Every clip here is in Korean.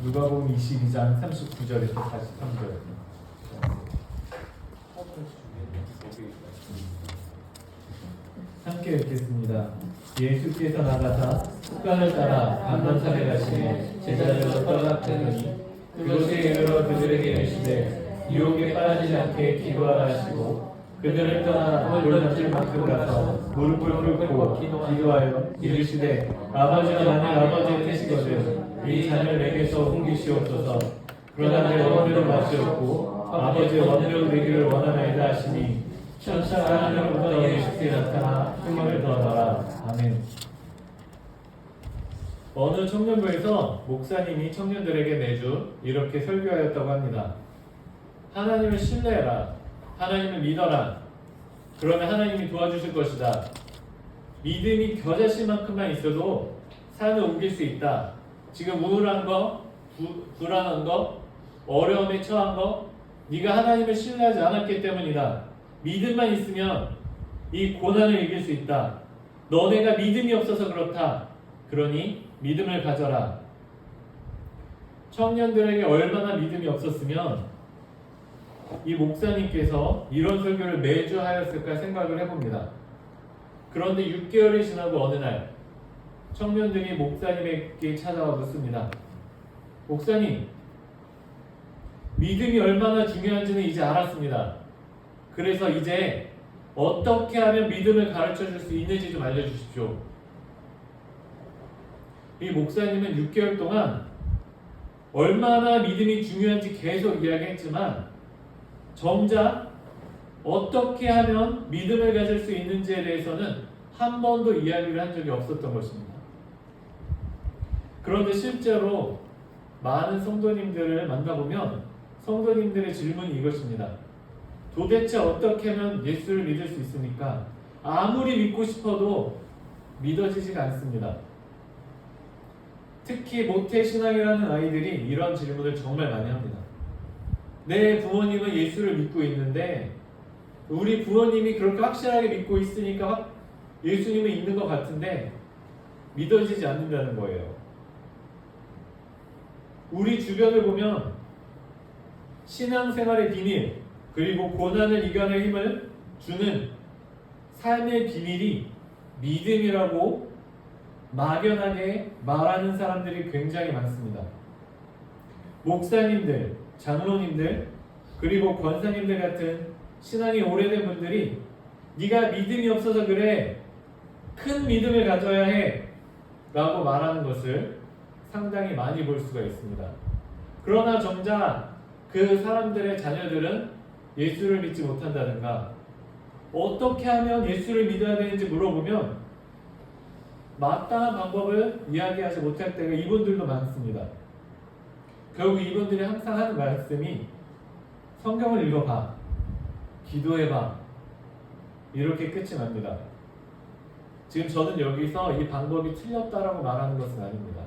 누가복음 22장 39절에서 43절. 함께 읽겠습니다. 예수께서 나가사 습관을 따라 감람산에 가시매 제자들로 떠났더니 그곳에 이르러 그들에게 이르시되 유혹에 빠지지 않게 기도하라 하시고 그들을 떠나 돌 던질 만큼 가서 무릎을 꿇고 기도하여 이르시되 아버지가 만일 아버지의 뜻이거든 이 잔을 내게서 옮기시옵소서. 그러나 내 원대로 마시옵고 아버지의 원대로 되기를 원하나이다 하시니 천사가 하늘로부터 예수께 나타나 힘을 더하라. 아멘. 어느 청년부에서 목사님이 청년들에게 매주 이렇게 설교하였다고 합니다. 하나님을 신뢰해라. 하나님을 믿어라. 그러면 하나님이 도와주실 것이다. 믿음이 겨자씨만큼만 있어도 산을 옮길 수 있다. 지금 우울한 거, 불안한 거, 어려움에 처한 거, 네가 하나님을 신뢰하지 않았기 때문이다. 믿음만 있으면 이 고난을 이길 수 있다. 너네가 믿음이 없어서 그렇다. 그러니 믿음을 가져라. 청년들에게 얼마나 믿음이 없었으면 이 목사님께서 이런 설교를 매주 하였을까 생각을 해봅니다. 그런데 6개월이 지나고 어느 날 청년들이 목사님에게 찾아와 묻습니다. 목사님, 믿음이 얼마나 중요한지는 이제 알았습니다. 그래서 이제 어떻게 하면 믿음을 가르쳐 줄 수 있는지 좀 알려주십시오. 이 목사님은 6개월 동안 얼마나 믿음이 중요한지 계속 이야기했지만 정작 어떻게 하면 믿음을 가질 수 있는지에 대해서는 한 번도 이야기를 한 적이 없었던 것입니다. 그런데 실제로 많은 성도님들을 만나보면 성도님들의 질문이 이것입니다. 도대체 어떻게 하면 예수를 믿을 수 있습니까? 아무리 믿고 싶어도 믿어지지가 않습니다. 특히 모태신앙이라는 아이들이 이런 질문을 정말 많이 합니다. 내 부모님은 예수를 믿고 있는데 우리 부모님이 그렇게 확실하게 믿고 있으니까 예수님은 있는 것 같은데 믿어지지 않는다는 거예요. 우리 주변을 보면 신앙생활의 비밀 그리고 고난을 이겨낼 힘을 주는 삶의 비밀이 믿음이라고 막연하게 말하는 사람들이 굉장히 많습니다. 목사님들, 장로님들, 그리고 권사님들 같은 신앙이 오래된 분들이 네가 믿음이 없어서 그래, 큰 믿음을 가져야 해 라고 말하는 것을 상당히 많이 볼 수가 있습니다. 그러나 정작 그 사람들의 자녀들은 예수를 믿지 못한다든가 어떻게 하면 예수를 믿어야 되는지 물어보면 마땅한 방법을 이야기하지 못할 때가 이분들도 많습니다. 결국 이분들이 항상 하는 말씀이 성경을 읽어봐, 기도해봐, 이렇게 끝이 납니다. 지금 저는 여기서 이 방법이 틀렸다라고 말하는 것은 아닙니다.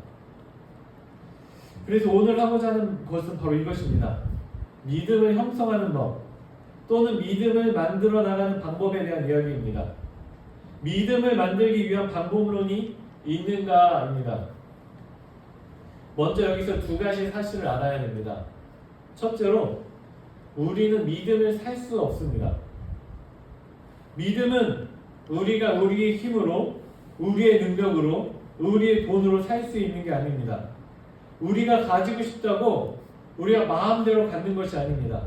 그래서 오늘 하고자 하는 것은 바로 이것입니다. 믿음을 형성하는 법 또는 믿음을 만들어 나가는 방법에 대한 이야기입니다. 믿음을 만들기 위한 방법론이 있는가입니다. 먼저 여기서 두 가지 사실을 알아야 됩니다. 첫째로 우리는 믿음을 살 수 없습니다. 믿음은 우리가 우리의 힘으로, 우리의 능력으로, 우리의 돈으로 살 수 있는 게 아닙니다. 우리가 가지고 싶다고 우리가 마음대로 갖는 것이 아닙니다.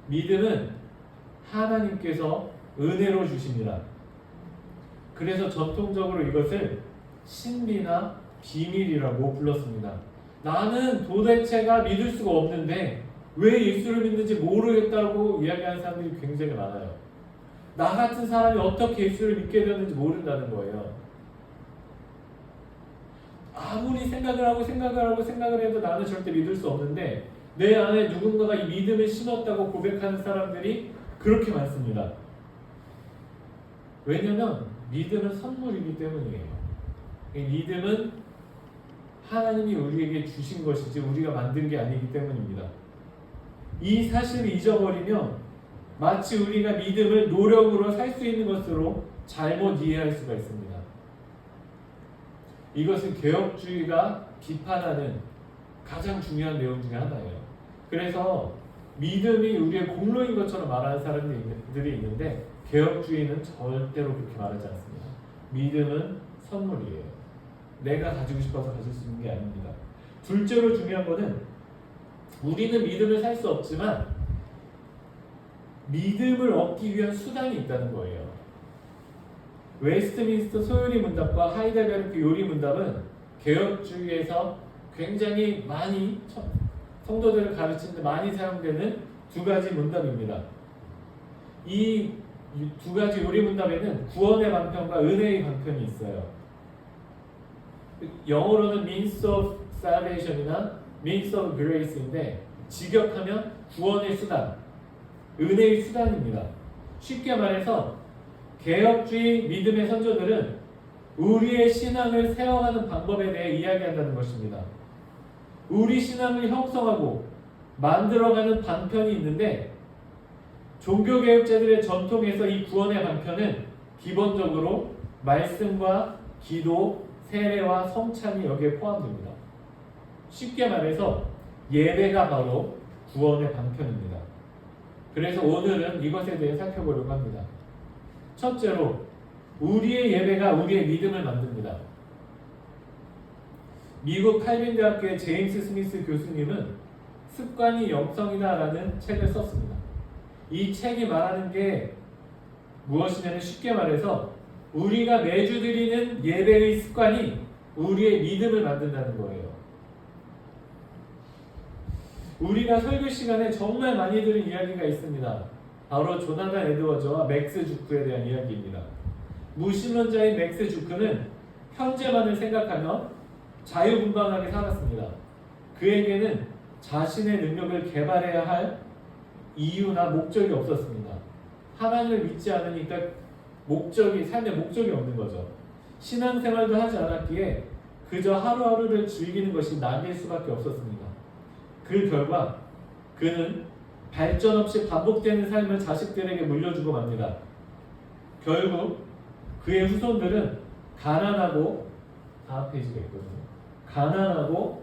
믿음은 하나님께서 은혜로 주십니다. 그래서 전통적으로 이것을 신비나 비밀이라고 불렀습니다. 나는 도대체가 믿을 수가 없는데 왜 예수를 믿는지 모르겠다고 이야기하는 사람들이 굉장히 많아요. 나 같은 사람이 어떻게 예수를 믿게 되었는지 모른다는 거예요. 아무리 생각을 해도 나는 절대 믿을 수 없는데 내 안에 누군가가 이 믿음을 심었다고 고백하는 사람들이 그렇게 많습니다. 왜냐하면 믿음은 선물이기 때문이에요. 믿음은 하나님이 우리에게 주신 것이지 우리가 만든 게 아니기 때문입니다. 이 사실을 잊어버리면 마치 우리가 믿음을 노력으로 살 수 있는 것으로 잘못 이해할 수가 있습니다. 이것은 개혁주의가 비판하는 가장 중요한 내용 중에 하나예요. 그래서 믿음이 우리의 공로인 것처럼 말하는 사람들이 있는데 개혁주의는 절대로 그렇게 말하지 않습니다. 믿음은 선물이에요. 내가 가지고 싶어서 가질 수 있는 게 아닙니다. 둘째로 중요한 거는 우리는 믿음을 살 수 없지만 믿음을 얻기 위한 수단이 있다는 거예요. 웨스트민스터 소요리 문답과 하이델베르크 요리 문답은 개혁주의에서 굉장히 많이 성도들을 가르치는데 많이 사용되는 두 가지 문답입니다. 이 두 가지 요리 문답에는 구원의 방편과 은혜의 방편이 있어요. 영어로는 means of salvation이나 means of grace인데 직역하면 구원의 수단, 은혜의 수단입니다. 쉽게 말해서 개혁주의 믿음의 선조들은 우리의 신앙을 세워가는 방법에 대해 이야기한다는 것입니다. 우리 신앙을 형성하고 만들어가는 방편이 있는데 종교개혁자들의 전통에서 이 구원의 방편은 기본적으로 말씀과 기도, 세례와 성찬이 여기에 포함됩니다. 쉽게 말해서 예배가 바로 구원의 방편입니다. 그래서 오늘은 이것에 대해 살펴보려고 합니다. 첫째로 우리의 예배가 우리의 믿음을 만듭니다. 미국 칼빈 대학교의 제임스 스미스 교수님은 습관이 영성이다라는 책을 썼습니다. 이 책이 말하는 게 무엇이냐면 쉽게 말해서 우리가 매주 드리는 예배의 습관이 우리의 믿음을 만든다는 거예요. 우리가 설교 시간에 정말 많이 들은 이야기가 있습니다. 바로 조나단 에드워즈와 맥스 주크에 대한 이야기입니다. 무신론자인 맥스 주크는 현재만을 생각하며 자유분방하게 살았습니다. 그에게는 자신의 능력을 개발해야 할 이유나 목적이 없었습니다. 하나님을 믿지 않으니까 삶의 목적이 없는 거죠. 신앙생활도 하지 않았기에 그저 하루하루를 즐기는 것이 낙일 수밖에 없었습니다. 그 결과 그는 발전 없이 반복되는 삶을 자식들에게 물려주고 맙니다. 결국 그의 후손들은 가난하고 다음 페이지가 있거든요. 가난하고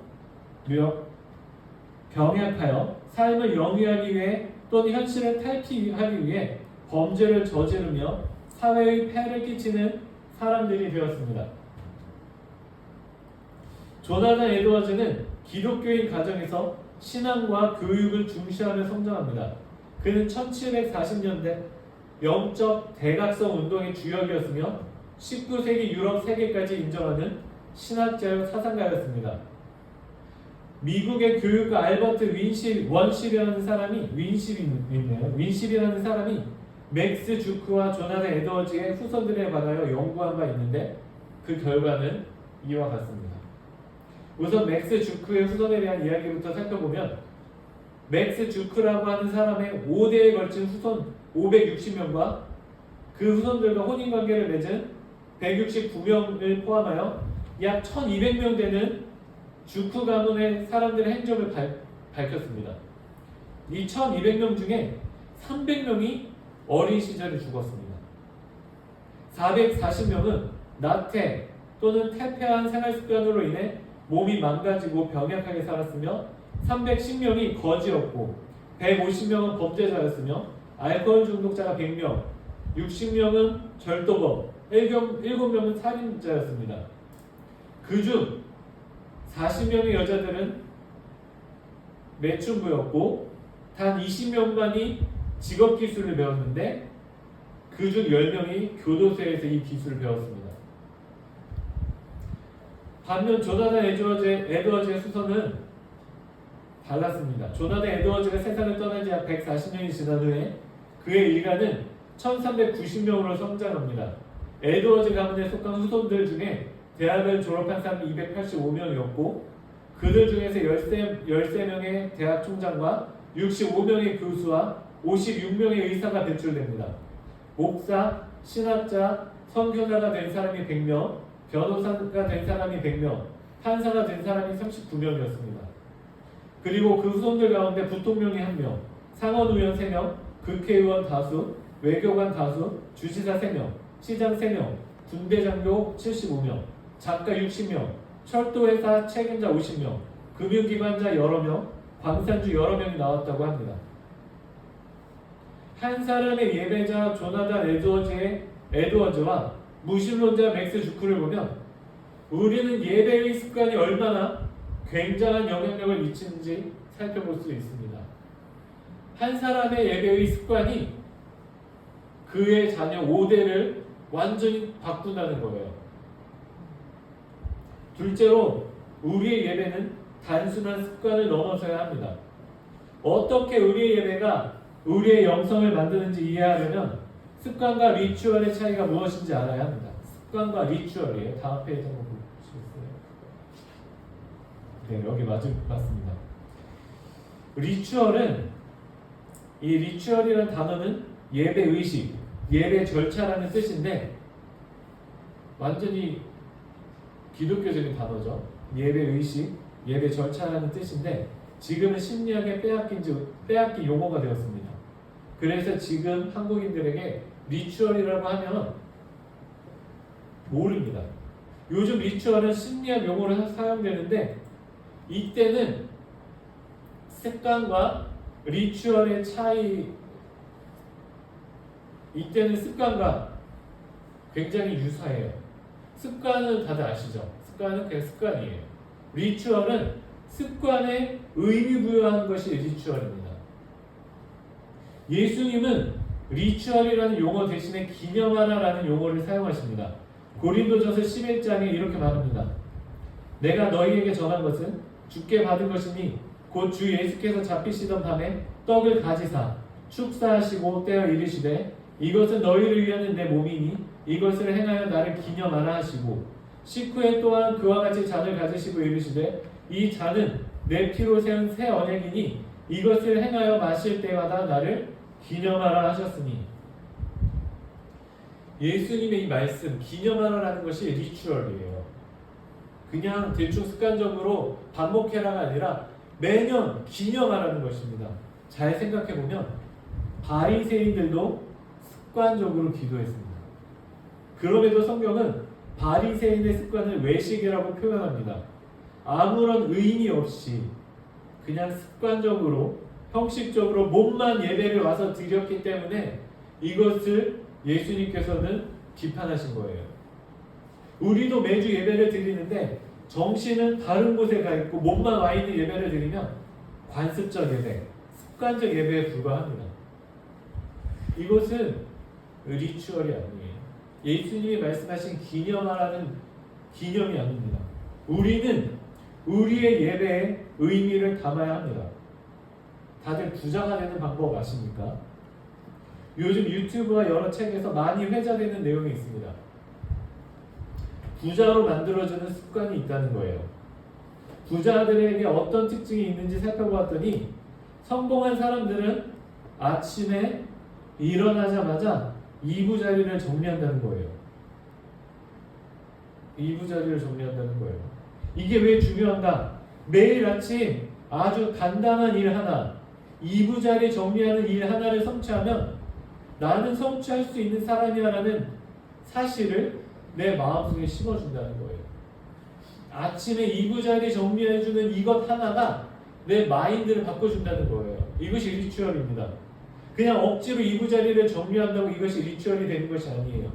병약하여 삶을 영위하기 위해 또는 현실을 탈피하기 위해 범죄를 저지르며 사회의 폐해를 끼치는 사람들이 되었습니다. 조나단 에드워즈는 기독교인 가정에서 신앙과 교육을 중시하며 성장합니다. 그는 1740년대 영적 대각성 운동의 주역이었으며 19세기 유럽 세계까지 인정하는 신학자요 사상가였습니다. 미국의 교육가 알버트 윈십이라는 사람이 맥스 주크와 조나단 에드워즈의 후손들에 관하여 연구한 바 있는데 그 결과는 이와 같습니다. 우선 맥스 주크의 후손에 대한 이야기부터 살펴보면 맥스 주크라고 하는 사람의 5대에 걸친 후손 560명과 그 후손들과 혼인관계를 맺은 169명을 포함하여 약 1200명 되는 주크 가문의 사람들의 행적을 밝혔습니다. 이 1200명 중에 300명이 어린 시절에 죽었습니다. 440명은 나태 또는 퇴폐한 생활 습관으로 인해 몸이 망가지고 병약하게 살았으며 310명이 거지였고 150명은 범죄자였으며 알코올 중독자가 100명, 60명은 절도범, 7명은 살인자였습니다. 그중 40명의 여자들은 매춘부였고 단 20명만이 직업기술을 배웠는데 그중 10명이 교도소에서 이 기술을 배웠습니다. 반면 조나단 에드워즈의 수선은 달랐습니다. 조나단 에드워즈가 세상을 떠난 지 약 140년이 지난 후에 그의 일가는 1390명으로 성장합니다. 에드워즈 가문에 속한 후손들 중에 대학을 졸업한 사람이 285명이었고 그들 중에서 13명의 대학 총장과 65명의 교수와 56명의 의사가 배출됩니다. 목사, 신학자, 선교사가 된 사람이 100명, 변호사가 된 사람이 100명, 판사가 된 사람이 39명이었습니다. 그리고 그 후손들 가운데 부통령이 1명, 상원의원 3명, 국회의원 다수, 외교관 다수, 주지사 3명, 시장 3명, 군대장교 75명, 작가 60명, 철도회사 책임자 50명, 금융기관자 여러 명, 광산주 여러 명이 나왔다고 합니다. 한 사람의 예배자 조나단 에드워즈와 무신론자 맥스 주크를 보면 우리는 예배의 습관이 얼마나 굉장한 영향력을 미치는지 살펴볼 수 있습니다. 한 사람의 예배의 습관이 그의 자녀 5대를 완전히 바꾼다는 거예요. 둘째로 우리의 예배는 단순한 습관을 넘어서야 합니다. 어떻게 우리의 예배가 우리의 영성을 만드는지 이해하려면 습관과 리추얼의 차이가 무엇인지 알아야 합니다. 습관과 리추얼이에요. 다음 페이지 한번 보시겠어요? 네, 여기 맞습니다. 리추얼은 이 리추얼이라는 단어는 예배 의식, 예배 절차라는 뜻인데 완전히 기독교적인 단어죠. 예배 의식, 예배 절차라는 뜻인데 지금은 심리학에 빼앗긴 용어가 되었습니다. 그래서 지금 한국인들에게 리추얼이라고 하면 모릅니다. 요즘 리추얼은 심리학 용어로 사용되는데 이때는 습관과 리추얼의 차이, 이때는 습관과 굉장히 유사해요. 습관은 다들 아시죠? 습관은 그냥 습관이에요. 리추얼은 습관에 의미 부여하는 것이 리추얼입니다. 예수님은 리추얼이라는 용어 대신에 기념하라라는 용어를 사용하십니다. 고린도전서 11장에 이렇게 말합니다. 내가 너희에게 전한 것은 주께 받은 것이니 곧 주 예수께서 잡히시던 밤에 떡을 가지사 축사하시고 떼어 이르시되 이것은 너희를 위하는 내 몸이니 이것을 행하여 나를 기념하라 하시고 식후에 또한 그와 같이 잔을 가지시고 이르시되 이 잔은 내 피로 세운 새 언약이니 이것을 행하여 마실 때마다 나를 기념하라 하셨으니 예수님의 이 말씀 기념하라라는 것이 리추얼이에요. 그냥 대충 습관적으로 반복해라가 아니라 매년 기념하라는 것입니다. 잘 생각해보면 바리새인들도 습관적으로 기도했습니다. 그럼에도 성경은 바리새인의 습관을 외식이라고 표현합니다. 아무런 의미 없이 그냥 습관적으로 형식적으로 몸만 예배를 와서 드렸기 때문에 이것을 예수님께서는 비판하신 거예요. 우리도 매주 예배를 드리는데 정신은 다른 곳에 가 있고 몸만 와 있는 예배를 드리면 관습적 예배, 습관적 예배에 불과합니다. 이것은 리추얼이 아니에요. 예수님이 말씀하신 기념하라는 기념이 아닙니다. 우리는 우리의 예배에 의미를 담아야 합니다. 다들 부자가 되는 방법 아십니까? 요즘 유튜브와 여러 책에서 많이 회자되는 내용이 있습니다. 부자로 만들어주는 습관이 있다는 거예요. 부자들에게 어떤 특징이 있는지 살펴보았더니 성공한 사람들은 아침에 일어나자마자 이부자리를 정리한다는 거예요. 이부자리를 정리한다는 거예요. 이게 왜 중요한가? 매일 아침 아주 간단한 일 하나, 이부자리 정리하는 일 하나를 성취하면 나는 성취할 수 있는 사람이야라는 사실을 내 마음속에 심어준다는 거예요. 아침에 이부자리 정리해주는 이것 하나가 내 마인드를 바꿔준다는 거예요. 이것이 리추얼입니다. 그냥 억지로 이부자리를 정리한다고 이것이 리추얼이 되는 것이 아니에요.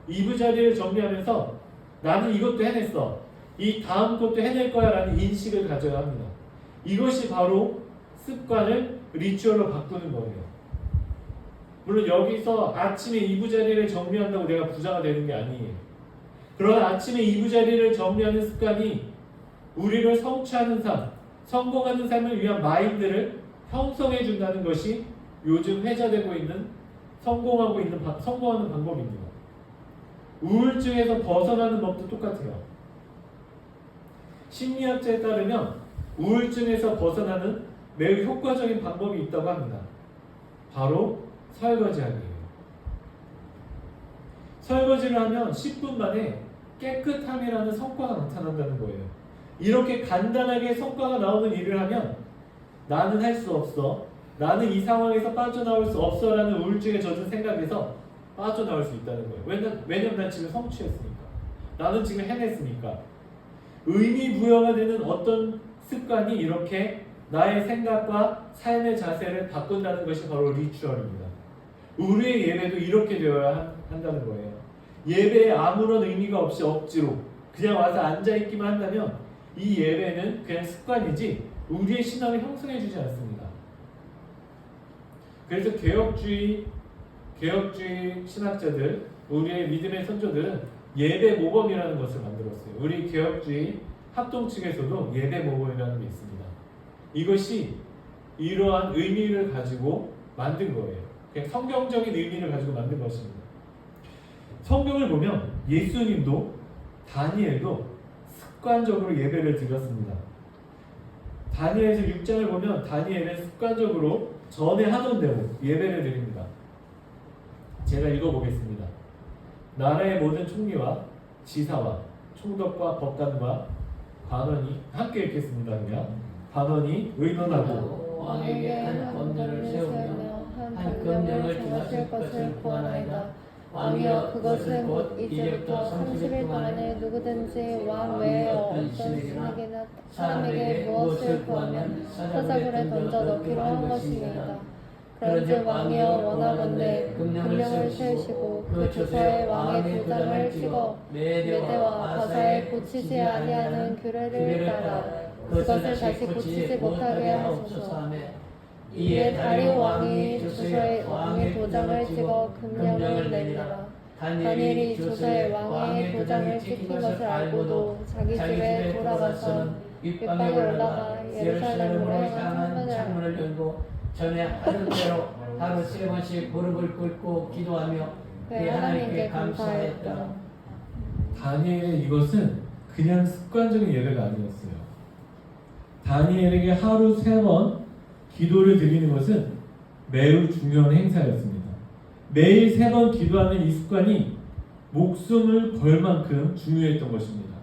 이부자리를 정리하면서 나는 이것도 해냈어. 이 다음 것도 해낼 거야 라는 인식을 가져야 합니다. 이것이 바로 습관을 리추얼로 바꾸는 거예요. 물론 여기서 아침에 이부자리를 정리한다고 내가 부자가 되는 게 아니에요. 그러나 아침에 이부자리를 정리하는 습관이 우리를 성취하는 삶, 성공하는 삶을 위한 마인드를 형성해 준다는 것이 요즘 회자되고 있는 성공하는 방법입니다. 우울증에서 벗어나는 법도 똑같아요. 심리학자에 따르면 우울증에서 벗어나는 매우 효과적인 방법이 있다고 합니다. 바로 설거지하기예요. 설거지를 하면 10분 만에 깨끗함이라는 성과가 나타난다는 거예요. 이렇게 간단하게 성과가 나오는 일을 하면 나는 할 수 없어, 나는 이 상황에서 빠져나올 수 없어 라는 우울증에 젖은 생각에서 빠져나올 수 있다는 거예요. 왜냐면 난 지금 성취했으니까, 나는 지금 해냈으니까. 의미 부여가 되는 어떤 습관이 이렇게 나의 생각과 삶의 자세를 바꾼다는 것이 바로 리추얼입니다. 우리의 예배도 이렇게 되어야 한다는 거예요. 예배에 아무런 의미가 없이 억지로 그냥 와서 앉아있기만 한다면 이 예배는 그냥 습관이지 우리의 신앙을 형성해 주지 않습니다. 그래서 개혁주의 신학자들, 우리의 믿음의 선조들은 예배 모범이라는 것을 만들었어요. 우리 개혁주의 합동 측에서도 예배 모범이라는 게 있습니다. 이것이 이러한 의미를 가지고 만든 거예요. 그냥 성경적인 의미를 가지고 만든 것입니다. 성경을 보면 예수님도 다니엘도 습관적으로 예배를 드렸습니다. 다니엘서 6장을 보면 다니엘은 습관적으로 전에 하던 대로 예배를 드립니다. 제가 읽어보겠습니다. 나라의 모든 총리와 지사와 총독과 법관과 관원이 함께 읽겠습니다. 그냥 관원이 의논하고 왕에게 한 법률을 세우며 한 금령을 정하실 것을 구하나이다. 왕이여 그것은 곧 이제부터 30일 동안에 누구든지 왕 외에 어떤 신에게나 사람에게 무엇을 구하면 사자굴에 던져 넣기로 한 것입니다. 그런즉 왕이여 원하건대 금령을 세우시고 그 주서에 왕의 도장을 찍어 메대와 바사에 고치지 아니하는 규례를 따라 그것을 다시 고치지 못하게 하소서. 이에 다리오 왕이 주서에 왕의 도장을 찍어 금령을 내리라. 다니엘이 주서에 왕의 도장을 찍힌 것을 알고도 자기 집에 돌아가서 윗방에 올라가 예루살렘으로 향한 창문을 열고 전에 하던 대로 하루 3번씩 무릎을 꿇고 기도하며 그의 하나님께 감사했다. 다니엘의 이것은 그냥 습관적인 예배가 아니었어요. 다니엘에게 하루 3번 기도를 드리는 것은 매우 중요한 행사였습니다. 매일 3번 기도하는 이 습관이 목숨을 걸 만큼 중요했던 것입니다.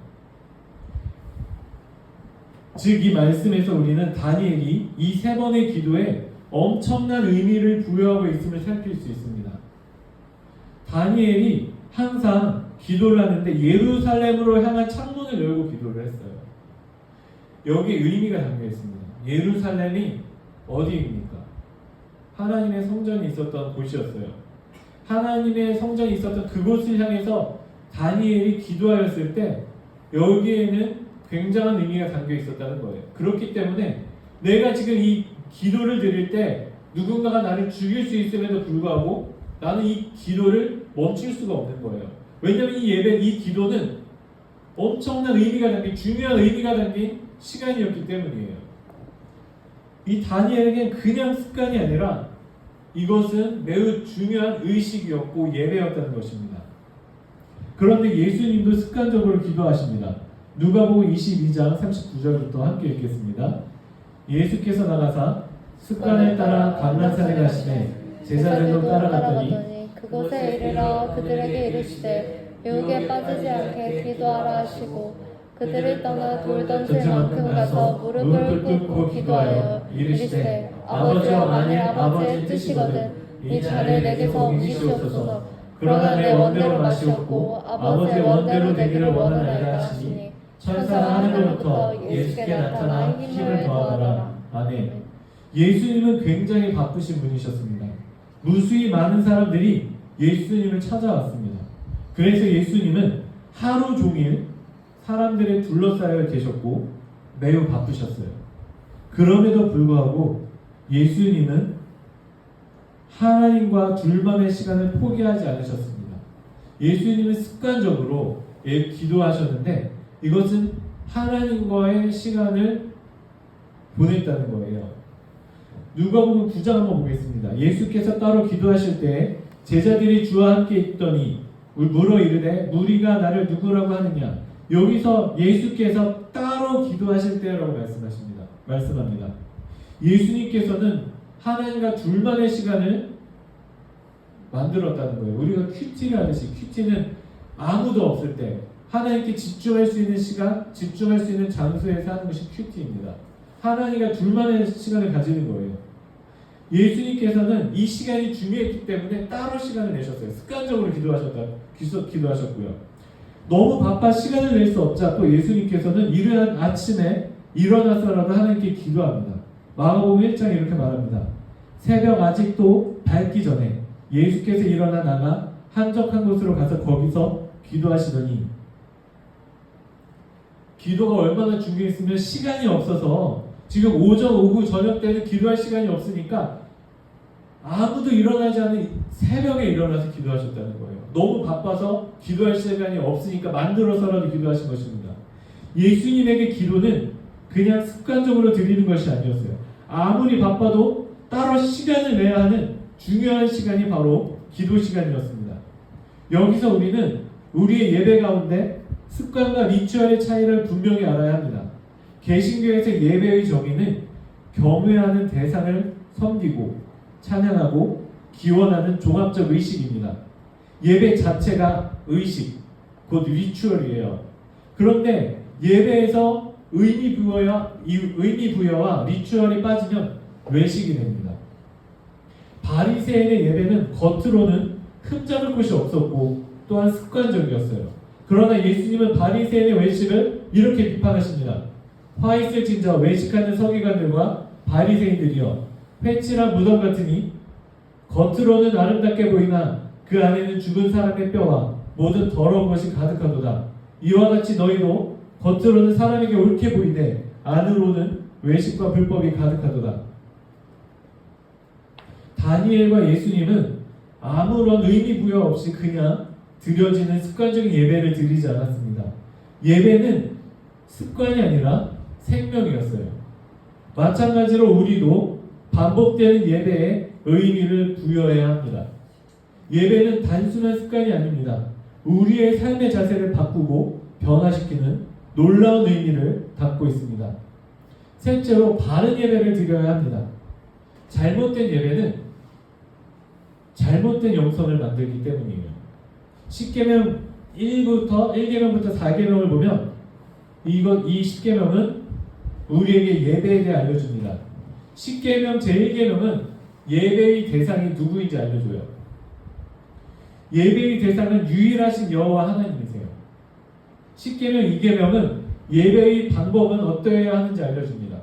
즉 이 말씀에서 우리는 다니엘이 이 3번의 기도에 엄청난 의미를 부여하고 있음을 살필 수 있습니다. 다니엘이 항상 기도를 하는데 예루살렘으로 향한 창문을 열고 기도를 했어요. 여기에 의미가 담겨 있습니다. 예루살렘이 어디입니까? 하나님의 성전이 있었던 곳이었어요. 하나님의 성전이 있었던 그곳을 향해서 다니엘이 기도하였을 때 여기에는 굉장한 의미가 담겨 있었다는 거예요. 그렇기 때문에 내가 지금 이 기도를 드릴 때 누군가가 나를 죽일 수 있음에도 불구하고 나는 이 기도를 멈출 수가 없는 거예요. 왜냐하면 이 예배, 이 기도는 엄청난 의미가 담긴, 중요한 의미가 담긴 시간이었기 때문이에요. 이 다니엘에겐 그냥 습관이 아니라 이것은 매우 중요한 의식이었고 예배였다는 것입니다. 그런데 예수님도 습관적으로 기도하십니다. 누가복음 22장 39절부터 함께 읽겠습니다. 예수께서 나가사 습관에 따라 감난산에 가시되 제자들도 따라갔더니 그곳에 이르러 그들에게 이르시되 유혹에 빠지지 않게 기도하라 하시고 그들을 떠나 돌 던질 만큼 가서 무릎을 꿇고 기도하여 이르시되 아버지여 만일 아버지의 뜻이거든 이 잔을 내게서 옮기시옵소서. 그러나 내 원대로 마시옵고 아버지의 원대로 되기를 원하나이다 하시니 천사가 하늘로부터 예수께 나타나 힘을 더하더라. 아멘. 예수님은 굉장히 바쁘신 분이셨습니다. 무수히 많은 사람들이 예수님을 찾아왔습니다. 그래서 예수님은 하루 종일 사람들에 둘러싸여 계셨고 매우 바쁘셨어요. 그럼에도 불구하고 예수님은 하나님과 둘만의 시간을 포기하지 않으셨습니다. 예수님은 습관적으로 기도하셨는데 이것은 하나님과의 시간을 보냈다는 거예요. 누가복음 9장 한번 보겠습니다. 예수께서 따로 기도하실 때 제자들이 주와 함께 있더니 물어 이르되 무리가 나를 누구라고 하느냐. 여기서 예수께서 따로 기도하실 때라고 말씀합니다. 예수님께서는 하나님과 둘만의 시간을 만들었다는 거예요. 우리가 큐티를 하듯이 큐티는 아무도 없을 때 하나님께 집중할 수 있는 시간, 집중할 수 있는 장소에서 하는 것이 큐티입니다. 하나님과 둘만의 시간을 가지는 거예요. 예수님께서는 이 시간이 중요했기 때문에 따로 시간을 내셨어요. 습관적으로 기도하셨고요. 너무 바빠 시간을 낼 수 없자 또 예수님께서는 이른 아침에 일어나서라도 하나님께 기도합니다. 마가복음 1장에 이렇게 말합니다. 새벽 아직도 밝기 전에 예수께서 일어나 나가 한적한 곳으로 가서 거기서 기도하시더니, 기도가 얼마나 중요했으면 시간이 없어서 지금 오전, 오후, 저녁 때는 기도할 시간이 없으니까 아무도 일어나지 않은 새벽에 일어나서 기도하셨다는 거예요. 너무 바빠서 기도할 시간이 없으니까 만들어서라도 기도하신 것입니다. 예수님에게 기도는 그냥 습관적으로 드리는 것이 아니었어요. 아무리 바빠도 따로 시간을 내야 하는 중요한 시간이 바로 기도 시간이었습니다. 여기서 우리는 우리의 예배 가운데 습관과 리추얼의 차이를 분명히 알아야 합니다. 개신교에서 예배의 정의는 경외하는 대상을 섬기고 찬양하고 기원하는 종합적 의식입니다. 예배 자체가 의식, 곧 리추얼이에요. 그런데 예배에서 의미 부여와 리추얼이 빠지면 외식이 됩니다. 바리새인의 예배는 겉으로는 흠잡을 곳이 없었고 또한 습관적이었어요. 그러나 예수님은 바리새인의 외식을 이렇게 비판하십니다. 화 있을 진자 외식하는 서기관들과 바리새인들이여, 회칠한 무덤 같으니 겉으로는 아름답게 보이나 그 안에는 죽은 사람의 뼈와 모든 더러운 것이 가득하도다. 이와 같이 너희도 겉으로는 사람에게 옳게 보이되 안으로는 외식과 불법이 가득하도다. 다니엘과 예수님은 아무런 의미 부여 없이 그냥 드려지는 습관적인 예배를 드리지 않았습니다. 예배는 습관이 아니라 생명이었어요. 마찬가지로 우리도 반복되는 예배에 의미를 부여해야 합니다. 예배는 단순한 습관이 아닙니다. 우리의 삶의 자세를 바꾸고 변화시키는 놀라운 의미를 담고 있습니다. 셋째로 바른 예배를 드려야 합니다. 잘못된 예배는 잘못된 영성을 만들기 때문이에요. 10계명 1계명부터 4계명을 보면 이 10계명은 우리에게 예배에 대해 알려줍니다. 10계명 제1계명은 예배의 대상이 누구인지 알려줘요. 예배의 대상은 유일하신 여호와 하나님이세요. 10계명 2계명은 예배의 방법은 어떠해야 하는지 알려줍니다.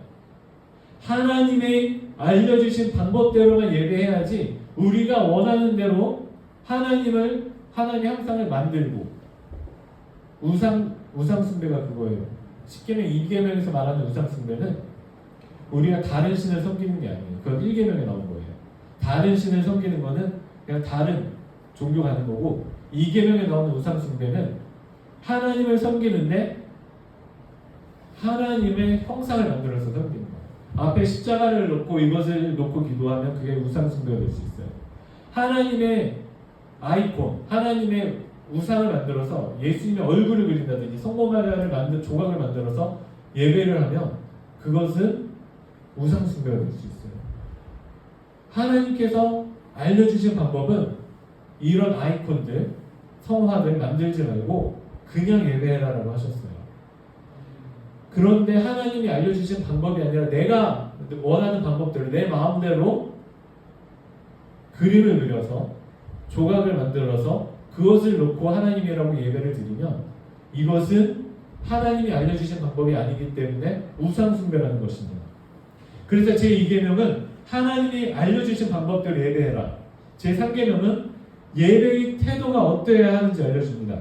하나님의 알려주신 방법대로만 예배해야지 우리가 원하는 대로 하나님 형상을 만들고 우상 숭배가 그거예요. 10계명 2계명에서 말하는 우상 숭배는 우리가 다른 신을 섬기는 게 아니에요. 그건 1계명에 나온 거예요. 다른 신을 섬기는 거는 그냥 다른 종교 가는 거고, 2계명에 나오는 우상 숭배는 하나님을 섬기는데 하나님의 형상을 만들어서 섬기는 거예요. 앞에 십자가를 놓고 이것을 놓고 기도하면 그게 우상 숭배가 될 수 있어요. 하나님의 아이콘, 하나님의 우상을 만들어서 예수님의 얼굴을 그린다든지 성모 마리아를 조각을 만들어서 예배를 하면 그것은 우상 숭배가 될 수 있어요. 하나님께서 알려주신 방법은 이런 아이콘들, 성화들 만들지 말고 그냥 예배해라라고 하셨어요. 그런데 하나님이 알려주신 방법이 아니라 내가 원하는 방법대로 내 마음대로 그림을 그려서 조각을 만들어서 그것을 놓고 하나님이라고 예배를 드리면 이것은 하나님이 알려주신 방법이 아니기 때문에 우상숭배라는 것입니다. 그래서 제2계명은 하나님이 알려주신 방법대로 예배해라. 제3계명은 예배의 태도가 어떠해야 하는지 알려줍니다.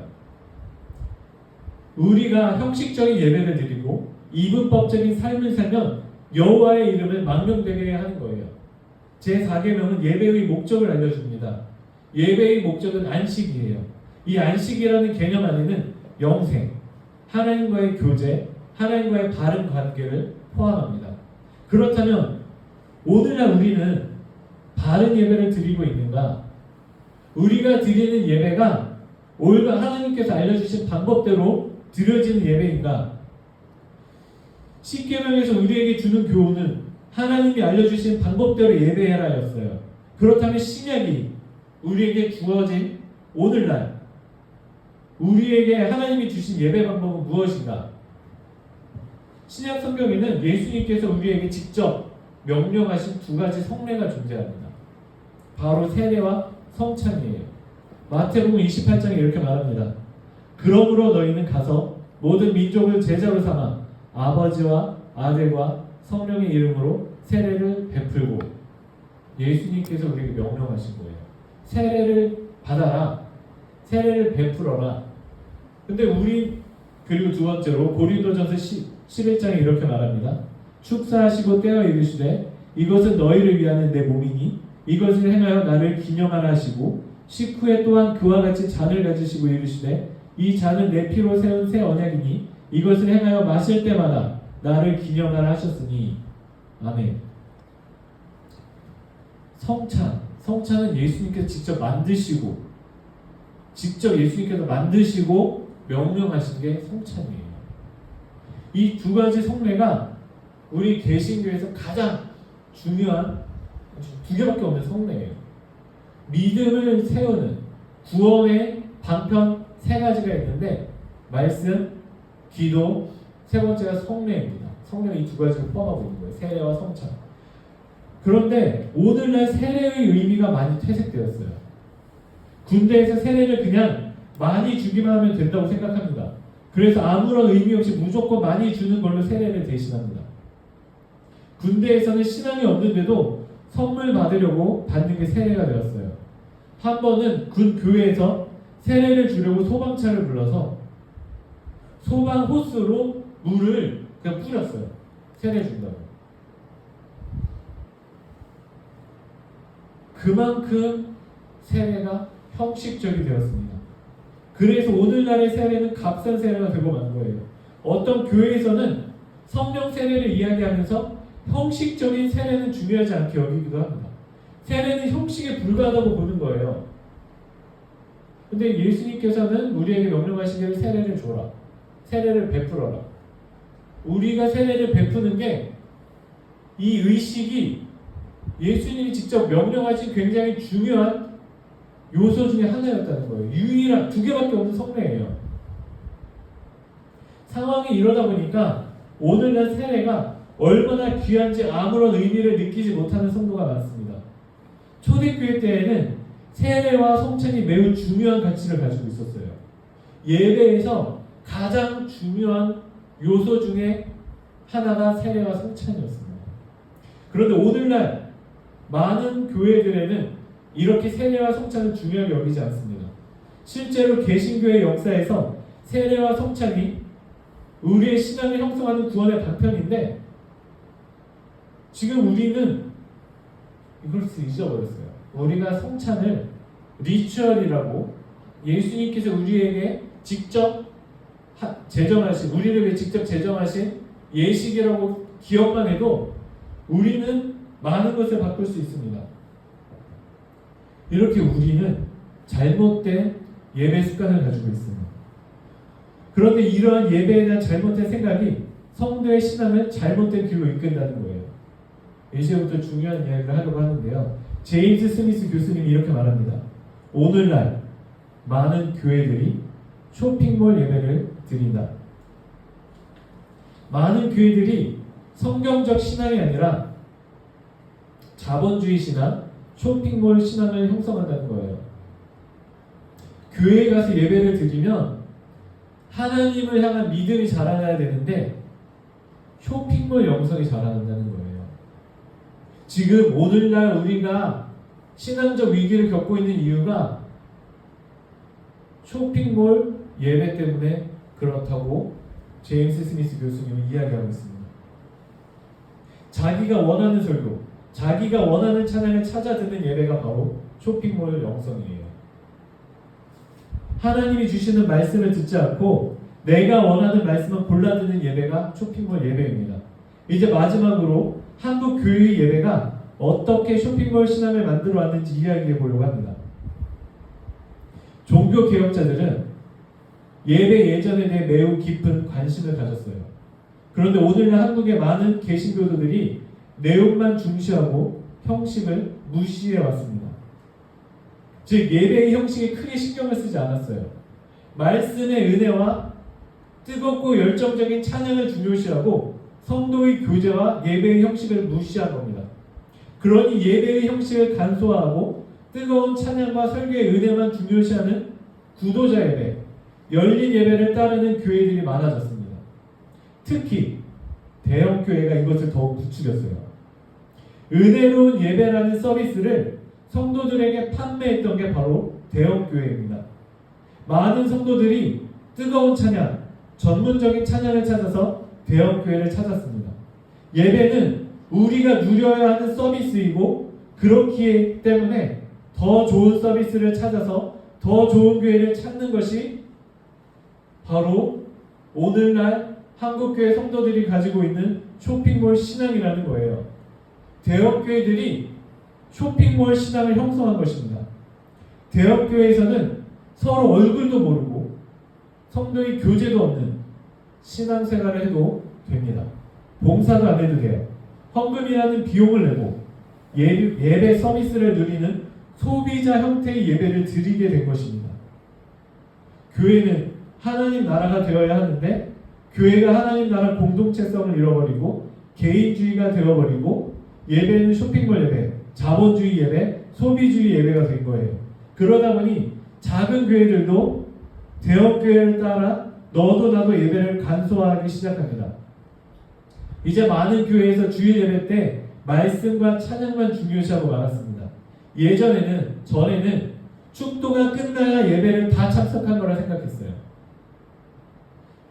우리가 형식적인 예배를 드리고 이분법적인 삶을 살면 여호와의 이름을 망명되게 하는 거예요. 제4계명은 예배의 목적을 알려줍니다. 예배의 목적은 안식이에요. 이 안식이라는 개념 안에는 영생, 하나님과의 교제, 하나님과의 바른 관계를 포함합니다. 그렇다면 오늘날 우리는 바른 예배를 드리고 있는가? 우리가 드리는 예배가 오히려 하나님께서 알려주신 방법대로 드려지는 예배인가? 10계명에서 우리에게 주는 교훈은 하나님이 알려주신 방법대로 예배해라였어요. 그렇다면 신약이 우리에게 주어진 오늘날 우리에게 하나님이 주신 예배 방법은 무엇인가? 신약 성경에는 예수님께서 우리에게 직접 명령하신 두 가지 성례가 존재합니다. 바로 세례와 성찬이에요. 마태복음 28장에 이렇게 말합니다. 그러므로 너희는 가서 모든 민족을 제자로 삼아 아버지와 아들과 성령의 이름으로 세례를 베풀고. 예수님께서 우리에게 명령하신 거예요. 세례를 받아라. 세례를 베풀어라. 근데 그리고 두 번째로 고린도전서 11장에 이렇게 말합니다. 축사하시고 떼어 이르시되 이것은 너희를 위하는 내 몸이니 이것을 행하여 나를 기념하라 하시고 식후에 또한 그와 같이 잔을 가지시고 이르시되 이 잔은 내 피로 세운 새 언약이니 이것을 행하여 마실 때마다 나를 기념하라 하셨으니. 아멘. 성찬은 예수님께서 직접 예수님께서 만드시고 명령하신 게 성찬이에요. 이 두 가지 성례가 우리 개신교에서 가장 중요한 두 개밖에 없는 성례예요. 믿음을 세우는 구원의 방편 세 가지가 있는데 말씀, 기도, 세 번째가 성례입니다. 성례가 이 두 가지를 포함하고 있는 거예요. 세례와 성찬. 그런데 오늘날 세례의 의미가 많이 퇴색되었어요. 군대에서 세례를 그냥 많이 주기만 하면 된다고 생각합니다. 그래서 아무런 의미 없이 무조건 많이 주는 걸로 세례를 대신합니다. 군대에서는 신앙이 없는데도 선물 받으려고 받는 게 세례가 되었어요. 한 번은 군 교회에서 세례를 주려고 소방차를 불러서 소방 호스로 물을 그냥 뿌렸어요. 세례 준다고. 그만큼 세례가 형식적이 되었습니다. 그래서 오늘날의 세례는 값싼 세례가 되고 만 거예요. 어떤 교회에서는 성령 세례를 이야기하면서 형식적인 세례는 중요하지 않게 여기기도 합니다. 세례는 형식에 불과하다고 보는 거예요. 근데 예수님께서는 우리에게 명령하신 대로 세례를 줘라. 세례를 베풀어라. 우리가 세례를 베푸는 게 이 의식이 예수님이 직접 명령하신 굉장히 중요한 요소 중에 하나였다는 거예요. 유일한 두 개밖에 없는 성례예요. 상황이 이러다 보니까 오늘날 세례가 얼마나 귀한지 아무런 의미를 느끼지 못하는 성도가 많습니다. 초대교회 때에는 세례와 성찬이 매우 중요한 가치를 가지고 있었어요. 예배에서 가장 중요한 요소 중에 하나가 세례와 성찬이었습니다. 그런데 오늘날 많은 교회들에는 이렇게 세례와 성찬을 중요하게 여기지 않습니다. 실제로 개신교의 역사에서 세례와 성찬이 우리의 신앙을 형성하는 구원의 방편인데 지금 우리는 이걸 잊어버렸어요. 우리가 성찬을 리추얼이라고 예수님께서 우리에게 직접 우리를 위해 직접 제정하신 예식이라고 기억만 해도 우리는 많은 것을 바꿀 수 있습니다. 이렇게 우리는 잘못된 예배 습관을 가지고 있습니다. 그런데 이러한 예배에 대한 잘못된 생각이 성도의 신앙을 잘못된 길로 이끈다는 거예요. 이제부터 중요한 이야기를 하려고 하는데요. 제임스 스미스 교수님이 이렇게 말합니다. 오늘날 많은 교회들이 쇼핑몰 예배를 드린다. 많은 교회들이 성경적 신앙이 아니라 자본주의 신앙, 쇼핑몰 신앙을 형성한다는 거예요. 교회에 가서 예배를 드리면 하나님을 향한 믿음이 자라나야 되는데 쇼핑몰 영성이 자라난다는 거예요. 지금 오늘날 우리가 신앙적 위기를 겪고 있는 이유가 쇼핑몰 예배 때문에 그렇다고 제임스 스미스 교수님은 이야기하고 있습니다. 자기가 원하는 설교, 자기가 원하는 찬양을 찾아 듣는 예배가 바로 쇼핑몰 영성이에요. 하나님이 주시는 말씀을 듣지 않고 내가 원하는 말씀을 골라 듣는 예배가 쇼핑몰 예배입니다. 이제 마지막으로 한국 교회의 예배가 어떻게 쇼핑몰 신앙을 만들어 왔는지 이야기해 보려고 합니다. 종교 개혁자들은 예배 예전에 대해 매우 깊은 관심을 가졌어요. 그런데 오늘날 한국의 많은 개신교도들이 내용만 중시하고 형식을 무시해 왔습니다. 즉 예배의 형식에 크게 신경을 쓰지 않았어요. 말씀의 은혜와 뜨겁고 열정적인 찬양을 중요시하고 성도의 교제와 예배의 형식을 무시한 겁니다. 그러니 예배의 형식을 간소화하고 뜨거운 찬양과 설교의 은혜만 중요시하는 구도자 예배, 열린 예배를 따르는 교회들이 많아졌습니다. 특히 대형 교회가 이것을 더욱 부추겼어요. 은혜로운 예배라는 서비스를 성도들에게 판매했던 게 바로 대형 교회입니다. 많은 성도들이 뜨거운 찬양, 전문적인 찬양을 찾아서 대형 교회를 찾았습니다. 예배는 우리가 누려야 하는 서비스이고 그렇기 때문에 더 좋은 서비스를 찾아서 더 좋은 교회를 찾는 것이 바로 오늘날 한국교회 성도들이 가지고 있는 쇼핑몰 신앙이라는 거예요. 대형 교회들이 쇼핑몰 신앙을 형성한 것입니다. 대형 교회에서는 서로 얼굴도 모르고 성도의 교제도 없는 신앙생활을 해도 됩니다. 봉사도 안 해도 돼요. 헌금이라는 비용을 내고 예배 서비스를 누리는 소비자 형태의 예배를 드리게 된 것입니다. 교회는 하나님 나라가 되어야 하는데 교회가 하나님 나라 공동체성을 잃어버리고 개인주의가 되어버리고 예배는 쇼핑몰 예배, 자본주의 예배, 소비주의 예배가 된 거예요. 그러다 보니 작은 교회들도 대형 교회를 따라 너도 나도 예배를 간소화하기 시작합니다. 이제 많은 교회에서 주일 예배 때 말씀과 찬양만 중요시하고 말았습니다. 전에는 축도가 끝나야 예배를 다 참석한 거라 생각했어요.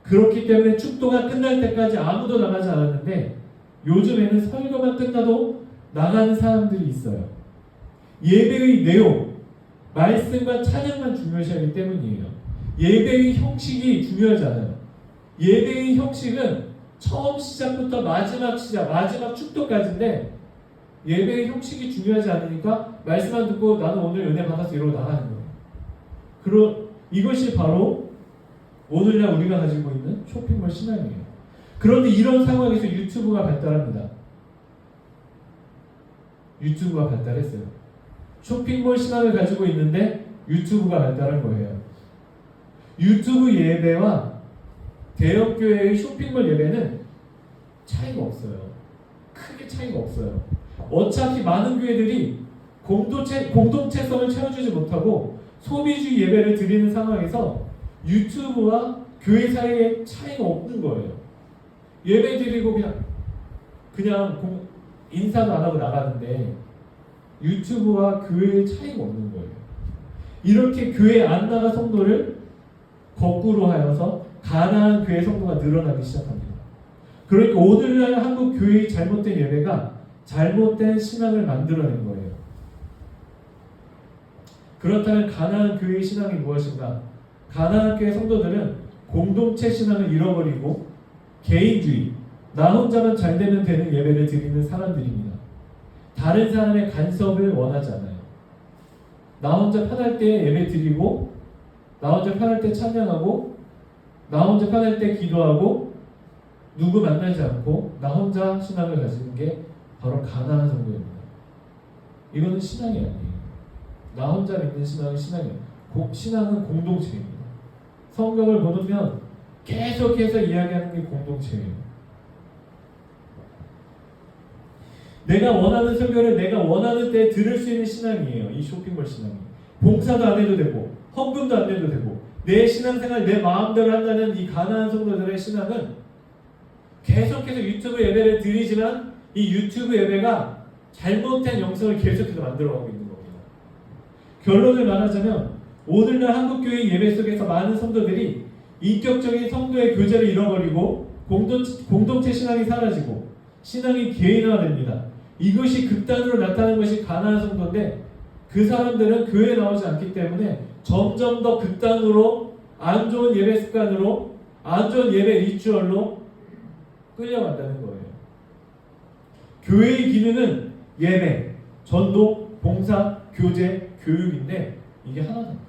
그렇기 때문에 축도가 끝날 때까지 아무도 나가지 않았는데 요즘에는 설교만 끝나도 나가는 사람들이 있어요. 예배의 내용, 말씀과 찬양만 중요시하기 때문이에요. 예배의 형식이 중요하지 않아요. 예배의 형식은 처음 시작부터 마지막 축도까지인데 예배의 형식이 중요하지 않으니까 말씀만 듣고 나는 오늘 은혜 받아서 이러고 나가는 거예요. 이것이 바로 오늘날 우리가 가지고 있는 쇼핑몰 신앙이에요. 그런데 이런 상황에서 유튜브가 발달합니다. 유튜브가 발달했어요. 쇼핑몰 신앙을 가지고 있는데 유튜브가 발달한 거예요. 유튜브 예배와 대형교회의 쇼핑몰 예배는 차이가 없어요. 크게 차이가 없어요. 어차피 많은 교회들이 공동체성을 채워주지 못하고 소비주의 예배를 드리는 상황에서 유튜브와 교회 사이에 차이가 없는 거예요. 예배 드리고 그냥 인사도 안 하고 나가는데 유튜브와 교회의 차이가 없는 거예요. 이렇게 교회 안 나가 성도를 거꾸로 하여서 가난한 교회 성도가 늘어나기 시작합니다. 그러니까 오늘날 한국 교회의 잘못된 예배가 잘못된 신앙을 만들어낸 거예요. 그렇다면 가난한 교회의 신앙이 무엇인가? 가난한 교회 성도들은 공동체 신앙을 잃어버리고 개인주의, 나 혼자만 잘 되면 되는 예배를 드리는 사람들입니다. 다른 사람의 간섭을 원하지 않아요. 나 혼자 편할 때 예배 드리고 나 혼자 편할 때 찬양하고 나 혼자 편할 때 기도하고 누구 만나지 않고 나 혼자 신앙을 가지는 게 바로 가난한 성도입니다. 이거는 신앙이 아니에요. 나 혼자 믿는 신앙은 신앙이에요. 신앙은 공동체입니다. 성경을 보면 계속해서 이야기하는 게 공동체예요. 내가 원하는 설교를 내가 원하는 때 들을 수 있는 신앙이에요. 이 쇼핑몰 신앙이. 봉사도 안 해도 되고 헌금도 안 해도 되고 내 신앙생활 내 마음대로 한다는 이 가난한 성도들의 신앙은 계속해서 유튜브 예배를 드리지만 이 유튜브 예배가 잘못된 영성을 계속해서 만들어가고 있는 겁니다. 결론을 말하자면 오늘날 한국교회 예배 속에서 많은 성도들이 인격적인 성도의 교제를 잃어버리고 공동체 신앙이 사라지고 신앙이 개인화됩니다. 이것이 극단으로 나타나는 것이 가난한 성도인데 그 사람들은 교회에 나오지 않기 때문에 점점 더 극단으로 안 좋은 예배 습관으로 안 좋은 예배 리추얼로 끌려간다는 거예요. 교회의 기능은 예배, 전도, 봉사, 교제, 교육인데 이게 하나도 안 돼요.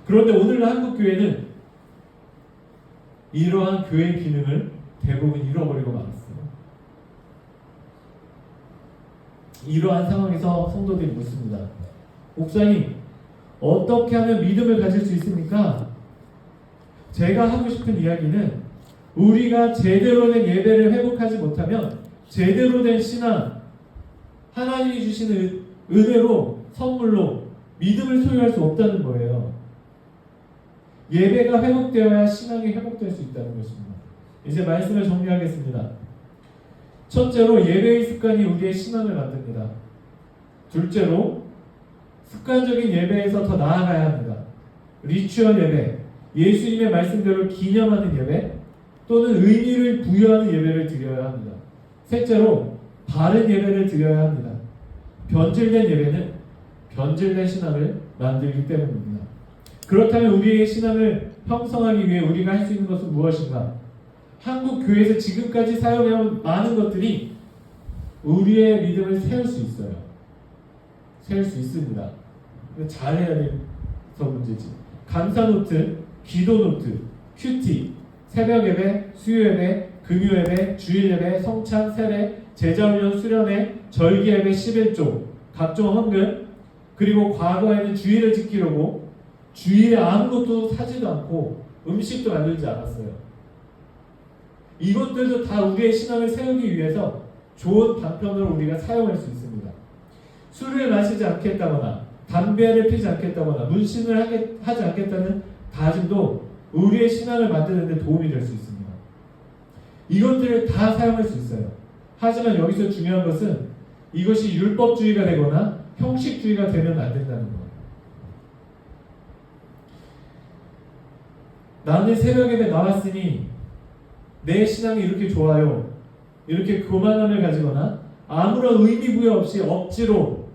그런데 오늘날 한국교회는 이러한 교회의 기능을 대부분 잃어버리고 말았어요. 이러한 상황에서 성도들이 묻습니다. 목사님, 어떻게 하면 믿음을 가질 수 있습니까? 제가 하고 싶은 이야기는 우리가 제대로 된 예배를 회복하지 못하면 제대로 된 신앙, 하나님이 주시는 은혜로 선물로 믿음을 소유할 수 없다는 거예요. 예배가 회복되어야 신앙이 회복될 수 있다는 것입니다. 이제 말씀을 정리하겠습니다. 첫째로 예배의 습관이 우리의 신앙을 만듭니다. 둘째로 습관적인 예배에서 더 나아가야 합니다. 리추얼 예배, 예수님의 말씀대로 기념하는 예배 또는 의미를 부여하는 예배를 드려야 합니다. 셋째로 바른 예배를 드려야 합니다. 변질된 예배는 변질된 신앙을 만들기 때문입니다. 그렇다면 우리의 신앙을 형성하기 위해 우리가 할 수 있는 것은 무엇인가? 한국 교회에서 지금까지 사용해온 많은 것들이 우리의 믿음을 세울 수 있어요. 세울 수 있습니다. 잘해야 돼서 문제지. 감사 노트, 기도 노트, 큐티, 새벽 예배, 수요 예배, 금요 예배, 주일 예배, 성찬, 세례, 제자훈련, 수련회, 절기 예배 11조, 각종 헌금, 그리고 과거에는 주일을 지키려고 주일에 아무것도 사지도 않고 음식도 만들지 않았어요. 이것들도 다 우리의 신앙을 세우기 위해서 좋은 방편으로 우리가 사용할 수 있습니다. 술을 마시지 않겠다거나 담배를 피지 않겠다거나 문신을 하지 않겠다는 다짐도 우리의 신앙을 만드는 데 도움이 될 수 있습니다. 이것들을 다 사용할 수 있어요. 하지만 여기서 중요한 것은 이것이 율법주의가 되거나 형식주의가 되면 안 된다는 거예요. 나는 새벽에 나왔으니 내 신앙이 이렇게 좋아요, 이렇게 교만함을 가지거나 아무런 의미 부여 없이 억지로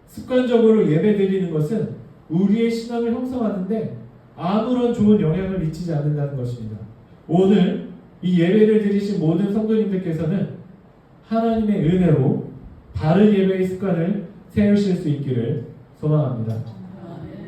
습관적으로 예배드리는 것은 우리의 신앙을 형성하는데 아무런 좋은 영향을 미치지 않는다는 것입니다. 오늘 이 예배를 드리신 모든 성도님들께서는 하나님의 은혜로 바른 예배의 습관을 세우실 수 있기를 소망합니다.